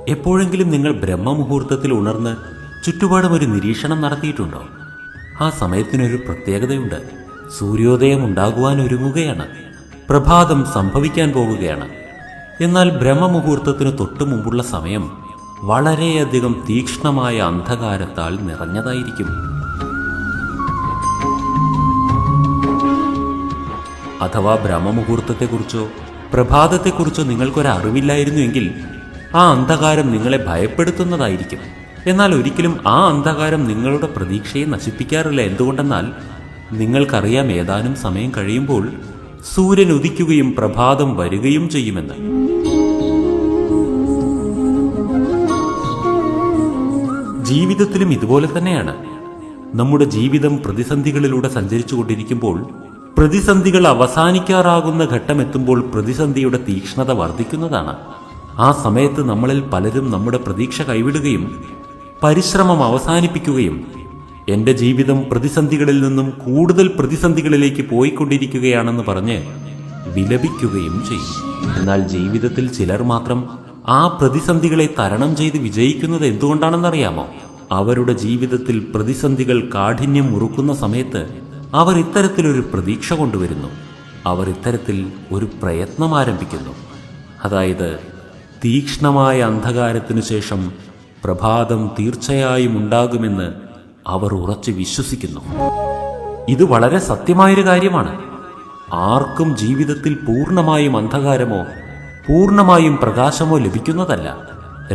എപ്പോഴെങ്കിലും നിങ്ങൾ ബ്രഹ്മമുഹൂർത്തത്തിൽ ഉണർന്ന് ചുറ്റുപാടും ഒരു നിരീക്ഷണം നടത്തിയിട്ടുണ്ടോ? ആ സമയത്തിനൊരു പ്രത്യേകതയുണ്ട്. സൂര്യോദയം ഉണ്ടാകുവാൻ ഒരുങ്ങുകയാണ്, പ്രഭാതം സംഭവിക്കാൻ പോവുകയാണ്. എന്നാൽ ബ്രഹ്മമുഹൂർത്തത്തിന് തൊട്ടു മുമ്പുള്ള സമയം വളരെയധികം തീക്ഷ്ണമായ അന്ധകാരത്താൽ നിറഞ്ഞതായിരിക്കും. അഥവാ ബ്രഹ്മമുഹൂർത്തത്തെക്കുറിച്ചോ പ്രഭാതത്തെക്കുറിച്ചോ നിങ്ങൾക്കൊരറിവില്ലായിരുന്നുവെങ്കിൽ ആ അന്ധകാരം നിങ്ങളെ ഭയപ്പെടുത്തുന്നതായിരിക്കും. എന്നാൽ ഒരിക്കലും ആ അന്ധകാരം നിങ്ങളുടെ പ്രതീക്ഷയെ നശിപ്പിക്കാറില്ല. എന്തുകൊണ്ടെന്നാൽ നിങ്ങൾക്കറിയാം, ഏതാനും സമയം കഴിയുമ്പോൾ സൂര്യൻ ഉദിക്കുകയും പ്രഭാതം വരികയും ചെയ്യുമെന്ന്. ജീവിതത്തിലും ഇതുപോലെ തന്നെയാണ്. നമ്മുടെ ജീവിതം പ്രതിസന്ധികളിലൂടെ സഞ്ചരിച്ചു കൊണ്ടിരിക്കുമ്പോൾ പ്രതിസന്ധികൾ അവസാനിക്കാറാകുന്ന ഘട്ടമെത്തുമ്പോൾ പ്രതിസന്ധിയുടെ തീക്ഷ്ണത വർദ്ധിക്കുന്നതാണ്. ആ സമയത്ത് നമ്മളിൽ പലരും നമ്മുടെ പ്രതീക്ഷ കൈവിടുകയും പരിശ്രമം അവസാനിപ്പിക്കുകയും എൻ്റെ ജീവിതം പ്രതിസന്ധികളിൽ നിന്നും കൂടുതൽ പ്രതിസന്ധികളിലേക്ക് പോയിക്കൊണ്ടിരിക്കുകയാണെന്ന് പറഞ്ഞ് വിലപിക്കുകയും ചെയ്യും. എന്നാൽ ജീവിതത്തിൽ ചിലർ മാത്രം ആ പ്രതിസന്ധികളെ തരണം ചെയ്ത് വിജയിക്കുന്നത് എന്തുകൊണ്ടാണെന്നറിയാമോ? അവരുടെ ജീവിതത്തിൽ പ്രതിസന്ധികൾ കാഠിന്യം മുറുക്കുന്ന സമയത്ത് അവർ ഇത്തരത്തിലൊരു പ്രതീക്ഷ കൊണ്ടുവരുന്നു. അവർ ഇത്തരത്തിൽ ഒരു പ്രയത്നം ആരംഭിക്കുന്നു. അതായത്, തീക്ഷ്ണമായ അന്ധകാരത്തിനു ശേഷം പ്രഭാതം തീർച്ചയായും ഉണ്ടാകുമെന്ന് അവർ ഉറച്ചു വിശ്വസിക്കുന്നു. ഇത് വളരെ സത്യമായൊരു കാര്യമാണ്. ആർക്കും ജീവിതത്തിൽ പൂർണ്ണമായും അന്ധകാരമോ പൂർണ്ണമായും പ്രകാശമോ ലഭിക്കുന്നതല്ല.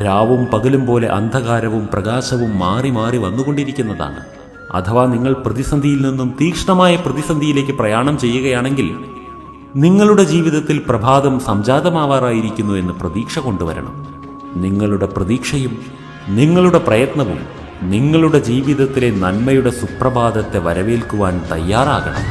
രാവും പകലും പോലെ അന്ധകാരവും പ്രകാശവും മാറി മാറി വന്നുകൊണ്ടിരിക്കുന്നതാണ്. അഥവാ നിങ്ങൾ പ്രതിസന്ധിയിൽ നിന്നും തീക്ഷ്ണമായ പ്രതിസന്ധിയിലേക്ക് പ്രയാണം ചെയ്യുകയാണെങ്കിൽ നിങ്ങളുടെ ജീവിതത്തിൽ പ്രഭാതം സംജാതമാവാറായിരിക്കുന്നു എന്ന് പ്രതീക്ഷ കൊണ്ടുവരണം. നിങ്ങളുടെ പ്രതീക്ഷയും നിങ്ങളുടെ പ്രയത്നവും നിങ്ങളുടെ ജീവിതത്തിലെ നന്മയുടെ സുപ്രഭാതത്തെ വരവേൽക്കുവാൻ തയ്യാറാകണം.